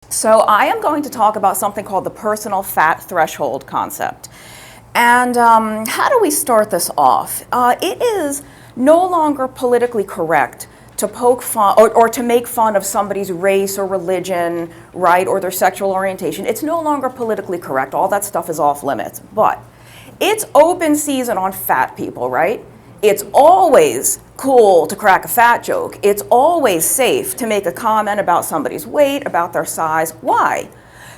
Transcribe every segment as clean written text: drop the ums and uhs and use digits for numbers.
So I am going to talk about something called the personal fat threshold concept. And how do we start this off? It is no longer politically correct to poke fun or to make fun of somebody's race or religion, right, or their sexual orientation. It's no longer politically correct. All that stuff is off limits. But it's open season on fat people, right? It's always cool to crack a fat joke. It's always safe to make a comment about somebody's weight, about their size. Why?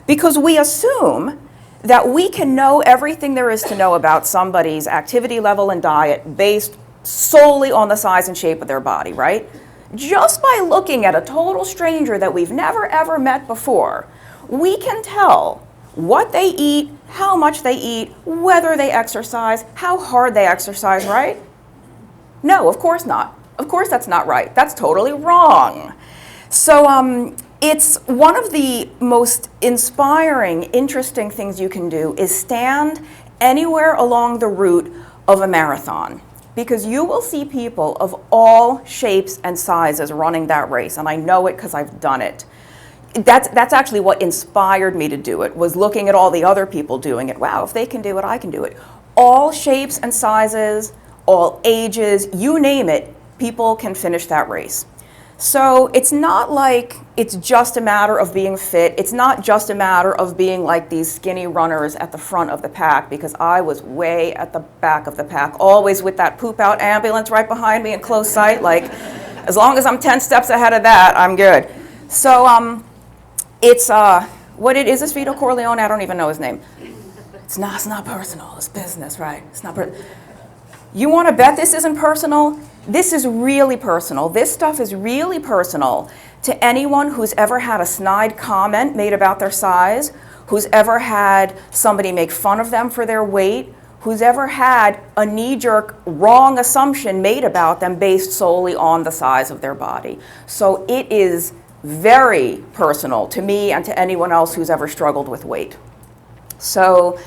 Because we assume that we can know everything there is to know about somebody's activity level and diet based solely on the size and shape of their body, right? Just by looking at a total stranger that we've never ever met before, we can tell what they eat, how much they eat, whether they exercise, how hard they exercise, right? No, of course not. Of course that's not right. That's totally wrong. So it's one of the most inspiring, interesting things you can do is stand anywhere along the route of a marathon, because you will see people of all shapes and sizes running that race, and I know it because I've done it. That's actually what inspired me to do it, was looking at all the other people doing it. Wow, if they can do it, I can do it. All shapes and sizes, all ages, you name it, people can finish that race. So it's not like it's just a matter of being fit. It's not just a matter of being like these skinny runners at the front of the pack, because I was way at the back of the pack, always with that poop out ambulance right behind me in close sight. Like, as long as I'm 10 steps ahead of that, I'm good. So it's, what it is this Vito Corleone? I don't even know his name. It's not personal, it's business, right? It's not personal. You want to bet this isn't personal? This is really personal. This stuff is really personal to anyone who's ever had a snide comment made about their size, who's ever had somebody make fun of them for their weight, who's ever had a knee-jerk wrong assumption made about them based solely on the size of their body. So it is very personal to me and to anyone else who's ever struggled with weight. So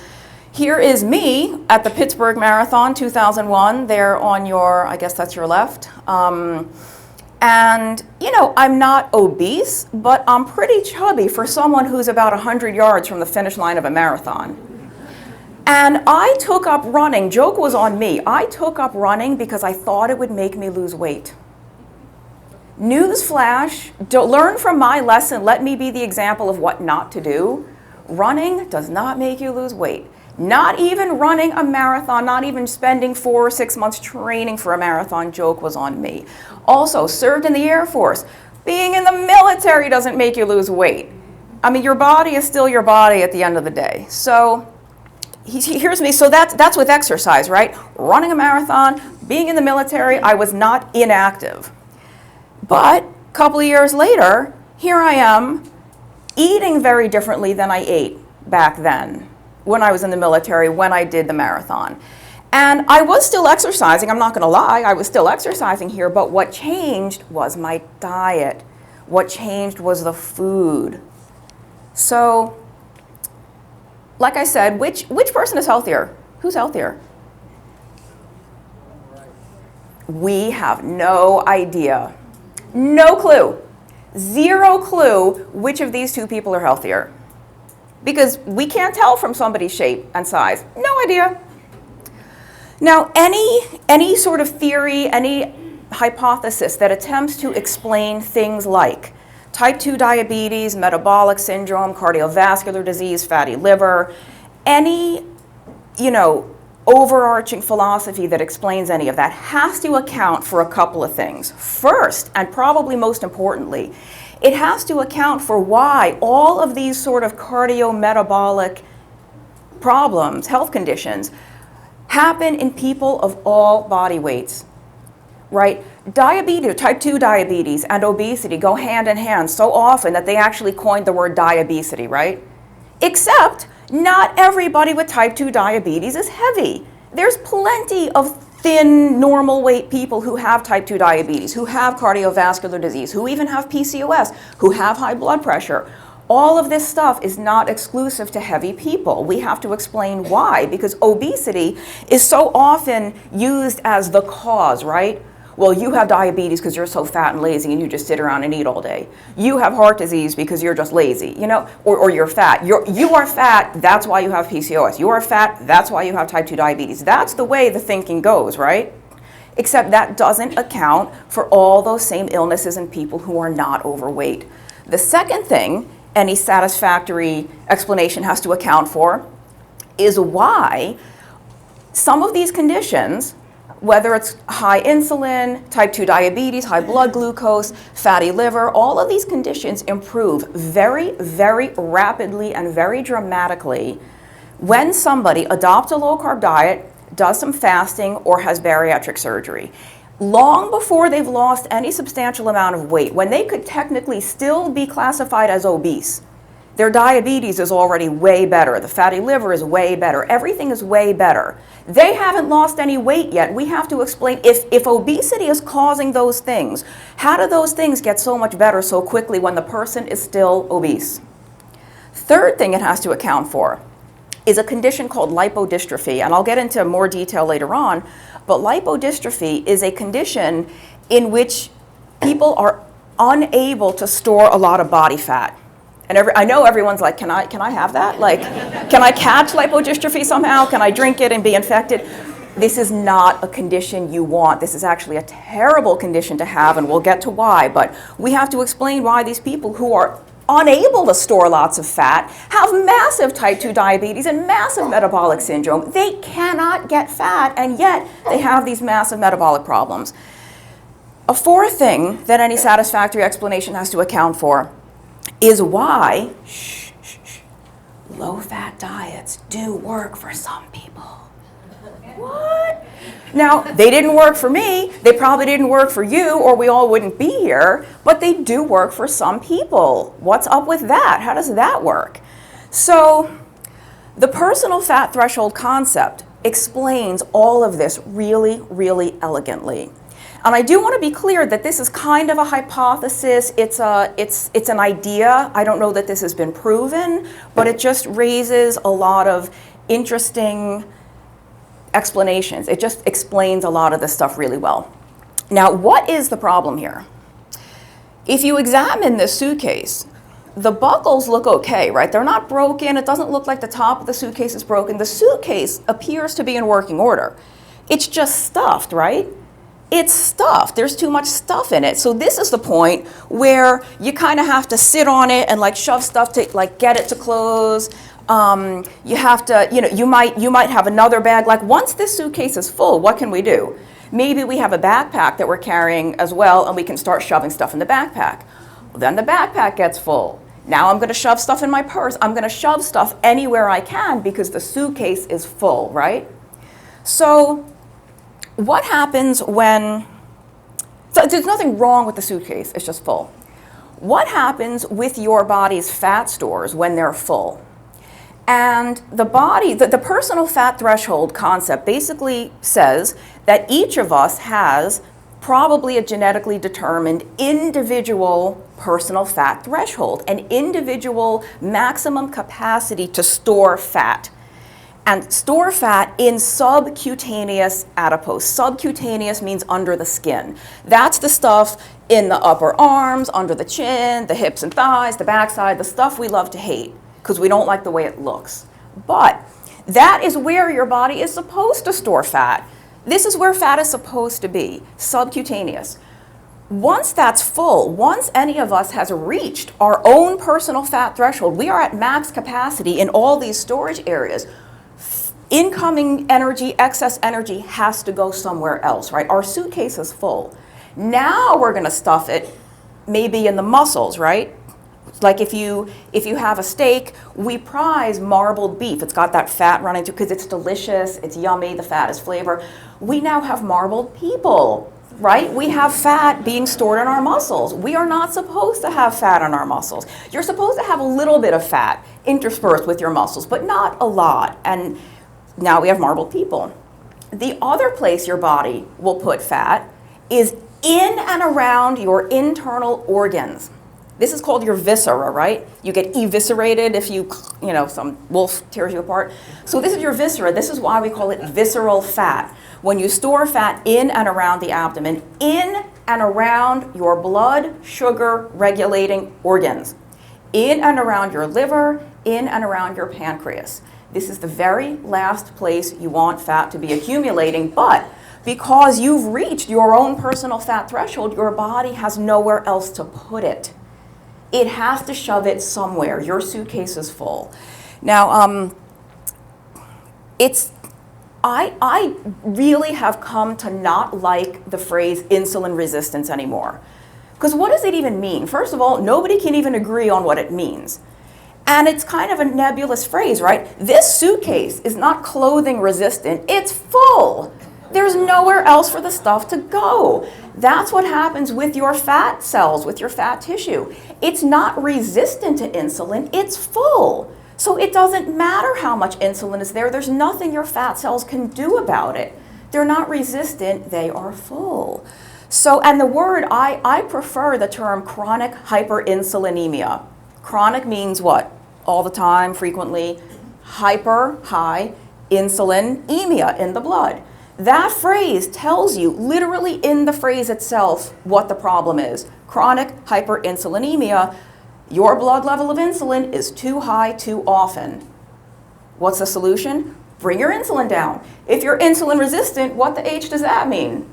here is me at the Pittsburgh Marathon 2001, there on your, I guess that's your left. And, you know, I'm not obese, but I'm pretty chubby for someone who's about 100 yards from the finish line of a marathon. And I took up running, joke was on me, I took up running because I thought it would make me lose weight. Newsflash, learn from my lesson, let me be the example of what not to do. Running does not make you lose weight. Not even running a marathon, not even spending 4 or 6 months training for a marathon, joke was on me. Also, served in the Air Force. Being in the military doesn't make you lose weight. I mean, your body is still your body at the end of the day. So here's me, so that's with exercise, right? Running a marathon, being in the military, I was not inactive. But a couple of years later, here I am, eating very differently than I ate back then, when I was in the military, when I did the marathon. And I was still exercising, I'm not gonna lie, I was still exercising here, but what changed was my diet. What changed was the food. So, like I said, which person is healthier? Who's healthier? We have no idea. No clue. Zero clue which of these two people are healthier. Because we can't tell from somebody's shape and size. No idea. Now, any sort of theory, any hypothesis that attempts to explain things like type 2 diabetes, metabolic syndrome, cardiovascular disease, fatty liver, any, overarching philosophy that explains any of that has to account for a couple of things. First, and probably most importantly, it has to account for why all of these sort of cardiometabolic problems, health conditions, happen in people of all body weights, right? Diabetes, type 2 diabetes and obesity go hand in hand so often that they actually coined the word diabesity, right? Except not everybody with type 2 diabetes is heavy. There's plenty of thin, normal weight people who have type 2 diabetes, who have cardiovascular disease, who even have PCOS, who have high blood pressure. All of this stuff is not exclusive to heavy people. We have to explain why, because obesity is so often used as the cause, right? Well, you have diabetes because you're so fat and lazy and you just sit around and eat all day. You have heart disease because you're just lazy, you know, or you're fat. You are fat, that's why you have PCOS. You are fat, that's why you have type 2 diabetes. That's the way the thinking goes, right? Except that doesn't account for all those same illnesses in people who are not overweight. The second thing any satisfactory explanation has to account for is why some of these conditions, whether it's high insulin, type 2 diabetes, high blood glucose, fatty liver, all of these conditions improve very, very rapidly and very dramatically when somebody adopts a low-carb diet, does some fasting, or has bariatric surgery. Long before they've lost any substantial amount of weight, when they could technically still be classified as obese, their diabetes is already way better. The fatty liver is way better. Everything is way better. They haven't lost any weight yet. We have to explain, if obesity is causing those things, how do those things get so much better so quickly when the person is still obese? Third thing it has to account for is a condition called lipodystrophy, and I'll get into more detail later on, but lipodystrophy is a condition in which people are unable to store a lot of body fat. And I know everyone's like, can I have that? Like, can I catch lipodystrophy somehow? Can I drink it and be infected? This is not a condition you want. This is actually a terrible condition to have, and we'll get to why, but we have to explain why these people who are unable to store lots of fat have massive type 2 diabetes and massive metabolic syndrome. They cannot get fat, and yet they have these massive metabolic problems. A fourth thing that any satisfactory explanation has to account for is why low-fat diets do work for some people. What? Now, they didn't work for me, they probably didn't work for you, or we all wouldn't be here, but they do work for some people. What's up with that? How does that work? So, the personal fat threshold concept explains all of this really, really elegantly. And I do want to be clear that this is kind of a hypothesis. It's an idea. I don't know that this has been proven, but it just raises a lot of interesting explanations. It just explains a lot of this stuff really well. Now, what is the problem here? If you examine this suitcase, the buckles look okay, right? They're not broken. It doesn't look like the top of the suitcase is broken. The suitcase appears to be in working order. It's just stuffed, right? It's stuffed. There's too much stuff in it. So this is the point where you kind of have to sit on it and like shove stuff to like get it to close. You have to, you might have another bag. Like once this suitcase is full, what can we do? Maybe we have a backpack that we're carrying as well, and we can start shoving stuff in the backpack. Well, then the backpack gets full. Now I'm going to shove stuff in my purse. I'm going to shove stuff anywhere I can because the suitcase is full, right? So what happens when, so there's nothing wrong with the suitcase, it's just full. What happens with your body's fat stores when they're full? And the personal fat threshold concept basically says that each of us has probably a genetically determined individual personal fat threshold, an individual maximum capacity to store fat. And store fat in subcutaneous adipose. Subcutaneous means under the skin. That's the stuff in the upper arms, under the chin, the hips and thighs, the backside, the stuff we love to hate because we don't like the way it looks. But that is where your body is supposed to store fat. This is where fat is supposed to be, subcutaneous. Once that's full, once any of us has reached our own personal fat threshold, we are at max capacity in all these storage areas. Incoming energy, excess energy has to go somewhere else, right? Our suitcase is full. Now we're going to stuff it maybe in the muscles, right? Like if you have a steak, we prize marbled beef. It's got that fat running through because it's delicious, it's yummy, the fat is flavor. We now have marbled people, right? We have fat being stored in our muscles. We are not supposed to have fat in our muscles. You're supposed to have a little bit of fat interspersed with your muscles, but not a lot. And now we have marbled people. The other place your body will put fat is in and around your internal organs. This is called your viscera, right? You get eviscerated if some wolf tears you apart. So this is your viscera. This is why we call it visceral fat. When you store fat in and around the abdomen, in and around your blood sugar regulating organs, in and around your liver, in and around your pancreas. This is the very last place you want fat to be accumulating, but because you've reached your own personal fat threshold, your body has nowhere else to put it. It has to shove it somewhere. Your suitcase is full. Now, I really have come to not like the phrase insulin resistance anymore. Because what does it even mean? First of all, nobody can even agree on what it means. And it's kind of a nebulous phrase, right? This suitcase is not clothing resistant, it's full. There's nowhere else for the stuff to go. That's what happens with your fat cells, with your fat tissue. It's not resistant to insulin, it's full. So it doesn't matter how much insulin is there, there's nothing your fat cells can do about it. They're not resistant, they are full. So, and the word, I prefer the term chronic hyperinsulinemia. Chronic means what? All the time, frequently. Hyper, high, insulinemia, in the blood. That phrase tells you, literally in the phrase itself, what the problem is. Chronic hyperinsulinemia, your blood level of insulin is too high too often. What's the solution? Bring your insulin down. If you're insulin resistant, what the H does that mean?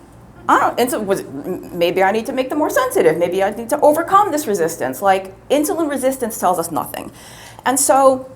Maybe I need to make them more sensitive. Maybe I need to overcome this resistance. Like, insulin resistance tells us nothing. And so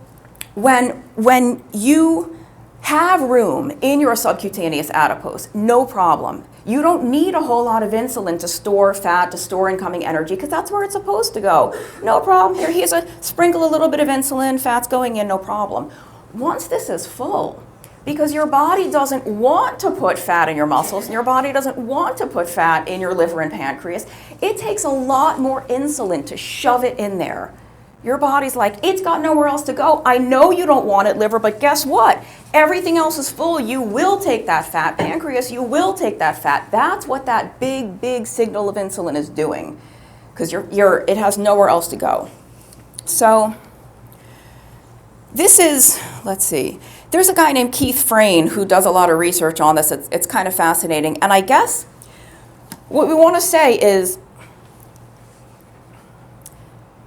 when you have room in your subcutaneous adipose, no problem. You don't need a whole lot of insulin to store fat, to store incoming energy, because that's where it's supposed to go. No problem. Here's a sprinkle a little bit of insulin, fat's going in, no problem. Once this is full, because your body doesn't want to put fat in your muscles, and your body doesn't want to put fat in your liver and pancreas, it takes a lot more insulin to shove it in there. Your body's like, it's got nowhere else to go. I know you don't want it, liver, but guess what? Everything else is full. You will take that fat. Pancreas, you will take that fat. That's what that big, big signal of insulin is doing, because it has nowhere else to go. So this is, let's see, there's a guy named Keith Frayn who does a lot of research on this. It's kind of fascinating. And I guess what we want to say is,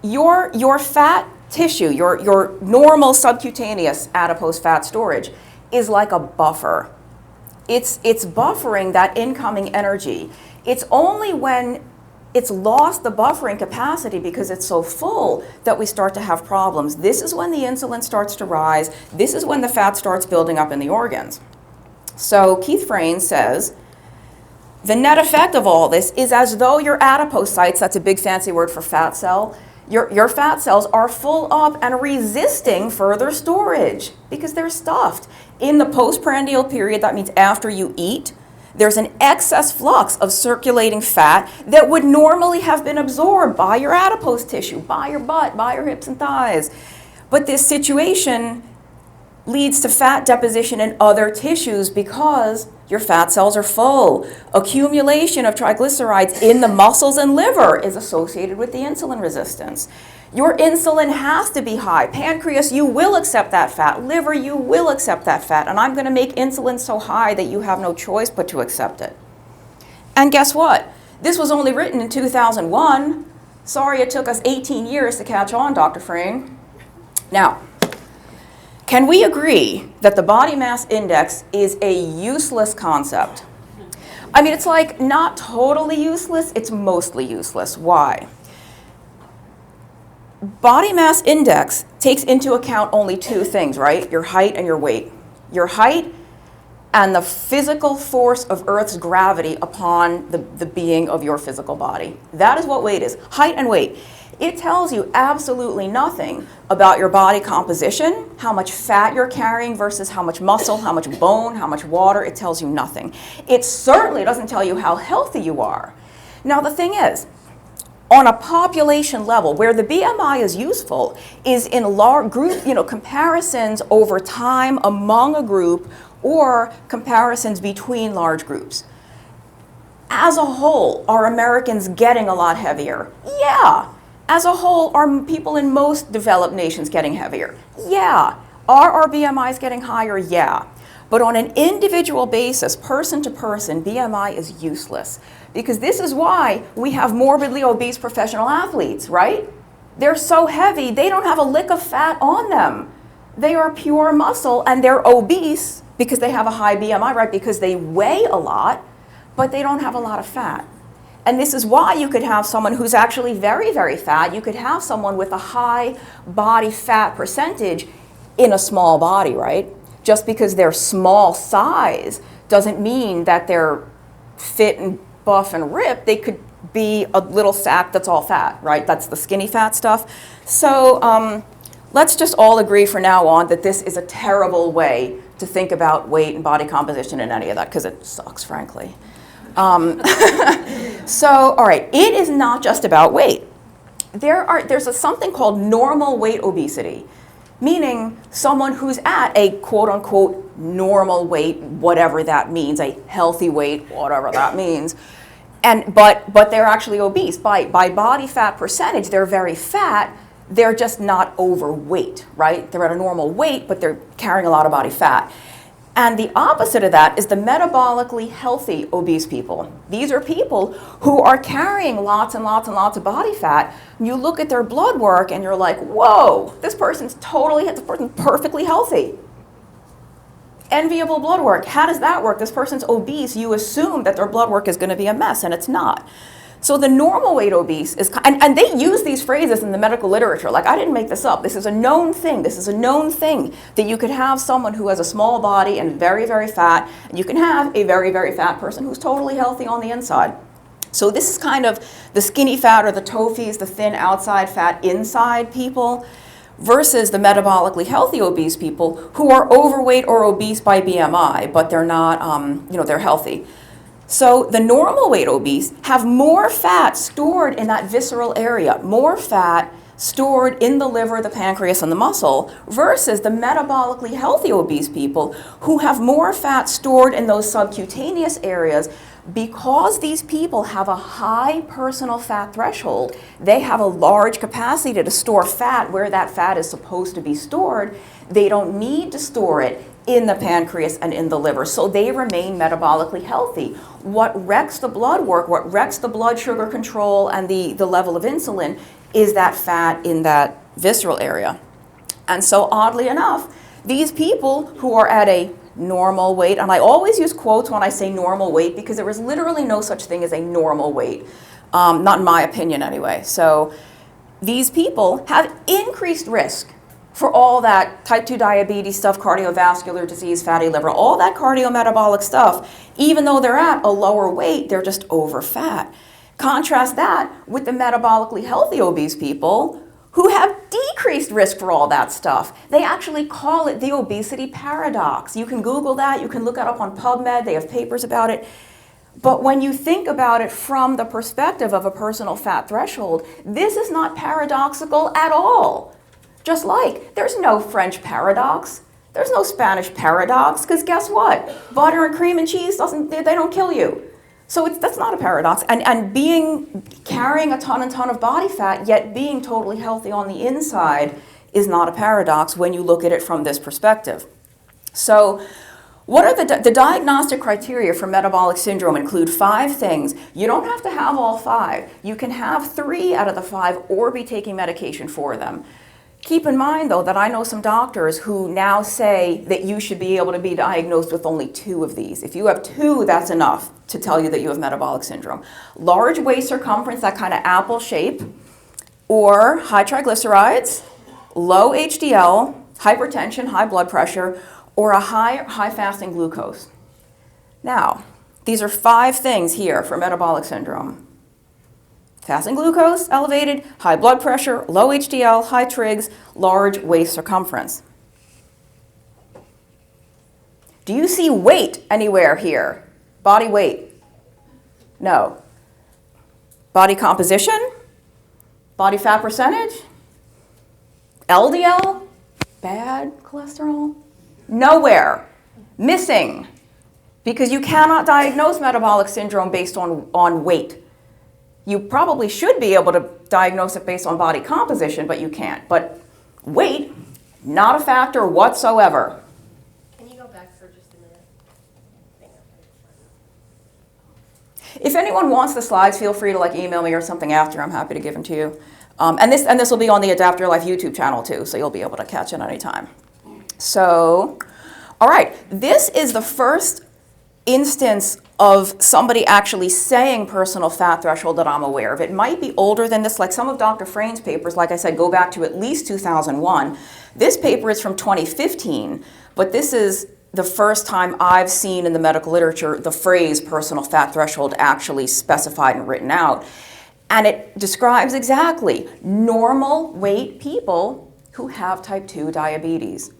your fat tissue, your normal subcutaneous adipose fat storage is like a buffer. It's buffering that incoming energy. It's only when it's lost the buffering capacity because it's so full that we start to have problems. This is when the insulin starts to rise. This is when the fat starts building up in the organs. So Keith Frayn says, the net effect of all this is as though your adipocytes, that's a big fancy word for fat cell, your fat cells are full up and resisting further storage because they're stuffed. In the postprandial period, that means after you eat, there's an excess flux of circulating fat that would normally have been absorbed by your adipose tissue, by your butt, by your hips and thighs. But this situation leads to fat deposition in other tissues because your fat cells are full. Accumulation of triglycerides in the muscles and liver is associated with the insulin resistance. Your insulin has to be high. Pancreas, you will accept that fat. Liver, you will accept that fat. And I'm going to make insulin so high that you have no choice but to accept it. And guess what? This was only written in 2001. Sorry it took us 18 years to catch on, Dr. Frayn. Now, can we agree that the body mass index is a useless concept? I mean, it's like not totally useless, it's mostly useless. Why? Body mass index takes into account only two things, right? Your height and your weight. Your height and the physical force of Earth's gravity upon the being of your physical body. That is what weight is, height and weight. It tells you absolutely nothing about your body composition, how much fat you're carrying versus how much muscle, how much bone, how much water. It tells you nothing. It certainly doesn't tell you how healthy you are. Now the thing is, on a population level, where the BMI is useful is in large group, comparisons over time among a group or comparisons between large groups. As a whole, are Americans getting a lot heavier? Yeah. As a whole, are people in most developed nations getting heavier? Yeah. Are our BMIs getting higher? Yeah. But on an individual basis, person to person, BMI is useless. Because this is why we have morbidly obese professional athletes, right? They're so heavy, they don't have a lick of fat on them. They are pure muscle, and they're obese because they have a high BMI, right? Because they weigh a lot, but they don't have a lot of fat. And this is why you could have someone who's actually very, very fat. You could have someone with a high body fat percentage in a small body, right? Just because they're small size doesn't mean that they're fit and buff and ripped. They could be a little sack that's all fat, right? That's the skinny fat stuff. So let's just all agree for now on that this is a terrible way to think about weight and body composition and any of that, because it sucks, frankly. So, all right, it is not just about weight. There's something called normal weight obesity, meaning someone who's at a quote-unquote normal weight, whatever that means, a healthy weight, whatever that means, but they're actually obese. By body fat percentage, they're very fat. They're just not overweight, right? They're at a normal weight, but they're carrying a lot of body fat. And the opposite of that is the metabolically healthy obese people. These are people who are carrying lots and lots and lots of body fat. And you look at their blood work and you're like, whoa, this person's perfectly healthy. Enviable blood work. How does that work? This person's obese. You assume that their blood work is going to be a mess, and it's not. So the normal weight obese is, and they use these phrases in the medical literature. Like, I didn't make this up. This is a known thing. This is a known thing that you could have someone who has a small body and very, very fat, and you can have a very, very fat person who's totally healthy on the inside. So this is kind of the skinny fat or the TOFIs, the thin outside fat inside people, versus the metabolically healthy obese people who are overweight or obese by BMI, but they're not, they're healthy. So the normal weight obese have more fat stored in that visceral area, more fat stored in the liver, the pancreas, and the muscle, versus the metabolically healthy obese people who have more fat stored in those subcutaneous areas. Because these people have a high personal fat threshold, they have a large capacity to store fat where that fat is supposed to be stored. They don't need to store it in the pancreas and in the liver, so they remain metabolically healthy. What wrecks the blood work, what wrecks the blood sugar control and the level of insulin is that fat in that visceral area. And so oddly enough, these people who are at a normal weight, and I always use quotes when I say normal weight because there is literally no such thing as a normal weight, not in my opinion anyway. So these people have increased risk for all that type 2 diabetes stuff, cardiovascular disease, fatty liver, all that cardiometabolic stuff. Even though they're at a lower weight, they're just over fat. Contrast that with the metabolically healthy obese people who have decreased risk for all that stuff. They actually call it the obesity paradox. You can Google that, you can look it up on PubMed, they have papers about it. But when you think about it from the perspective of a personal fat threshold, this is not paradoxical at all. Just like there's no French paradox, there's no Spanish paradox, because guess what? Butter and cream and cheese they don't kill you. So that's not a paradox. And carrying a ton of body fat, yet being totally healthy on the inside is not a paradox when you look at it from this perspective. So what are the diagnostic criteria for metabolic syndrome include 5 things. You don't have to have all 5. You can have 3 out of the 5 or be taking medication for them. Keep in mind, though, that I know some doctors who now say that you should be able to be diagnosed with only 2 of these. If you have 2, that's enough to tell you that you have metabolic syndrome. Large waist circumference, that kind of apple shape, or high triglycerides, low HDL, hypertension, high blood pressure, or a high fasting glucose. Now, these are 5 things here for metabolic syndrome. Fasting glucose, elevated, high blood pressure, low HDL, high trigs, large waist circumference. Do you see weight anywhere here? Body weight? No. Body composition? Body fat percentage? LDL? Bad cholesterol? Nowhere. Missing. Because you cannot diagnose metabolic syndrome based on weight. You probably should be able to diagnose it based on body composition, but you can't. But weight, not a factor whatsoever. Can you go back for just a minute? If anyone wants the slides, feel free to like email me or something after. I'm happy to give them to you. And this will be on the Adapt Your Life YouTube channel too, so you'll be able to catch it anytime. So, all right, this is the first instance of somebody actually saying personal fat threshold that I'm aware of. It might be older than this, like some of Dr. Frayn's papers, like I said, go back to at least 2001. This paper is from 2015, but this is the first time I've seen in the medical literature the phrase personal fat threshold actually specified and written out. And it describes exactly normal weight people who have type 2 diabetes.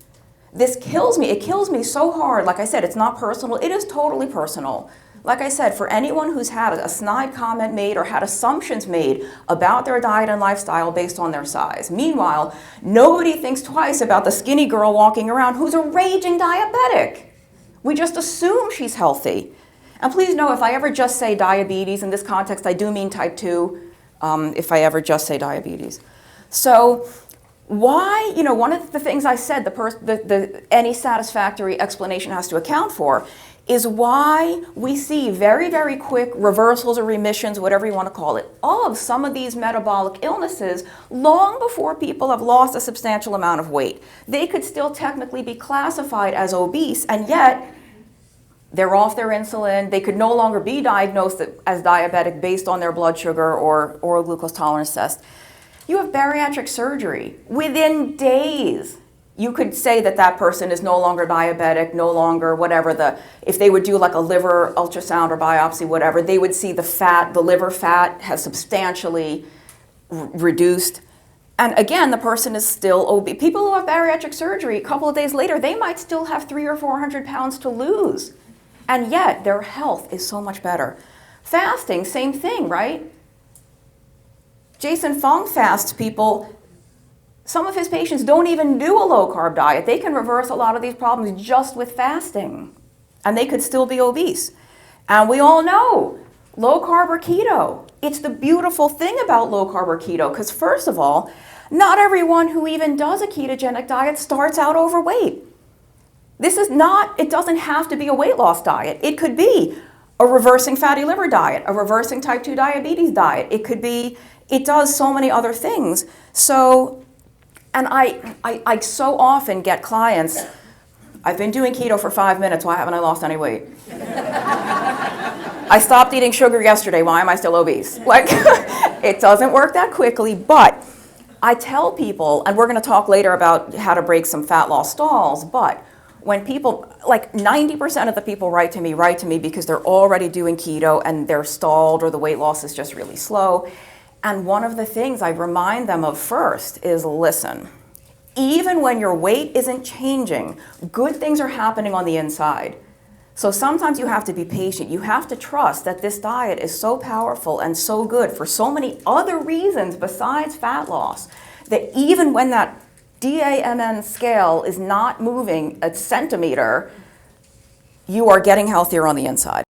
This kills me. It kills me so hard. Like I said, it's not personal. It is totally personal. Like I said, for anyone who's had a snide comment made or had assumptions made about their diet and lifestyle based on their size. Meanwhile, nobody thinks twice about the skinny girl walking around who's a raging diabetic. We just assume she's healthy. And please know, if I ever just say diabetes in this context, I do mean type 2, if I ever just say diabetes. So why, one of the things I said any satisfactory explanation has to account for is why we see very, very quick reversals or remissions, whatever you want to call it, of some of these metabolic illnesses long before people have lost a substantial amount of weight. They could still technically be classified as obese, and yet they're off their insulin. They could no longer be diagnosed as diabetic based on their blood sugar or oral glucose tolerance test. You have bariatric surgery. Within days, you could say that that person is no longer diabetic, no longer whatever. If they would do like a liver ultrasound or biopsy, whatever, they would see the liver fat has substantially reduced. And again, the person is still obese. People who have bariatric surgery, a couple of days later, they might still have 300 or 400 pounds to lose. And yet, their health is so much better. Fasting, same thing, right? Jason Fung fasts people. Some of his patients don't even do a low-carb diet. They can reverse a lot of these problems just with fasting, and they could still be obese. And we all know, low-carb or keto. It's the beautiful thing about low-carb or keto, because first of all, not everyone who even does a ketogenic diet starts out overweight. It doesn't have to be a weight loss diet. It could be a reversing fatty liver diet, a reversing type 2 diabetes diet. It does so many other things. So, and I so often get clients, I've been doing keto for 5 minutes, why haven't I lost any weight? I stopped eating sugar yesterday, why am I still obese? Like, it doesn't work that quickly, but I tell people, and we're gonna talk later about how to break some fat loss stalls, but when people, like 90% of the people write to me because they're already doing keto and they're stalled or the weight loss is just really slow. And one of the things I remind them of first is, listen, even when your weight isn't changing, good things are happening on the inside. So sometimes you have to be patient. You have to trust that this diet is so powerful and so good for so many other reasons besides fat loss, that even when that DAMN scale is not moving a centimeter, you are getting healthier on the inside.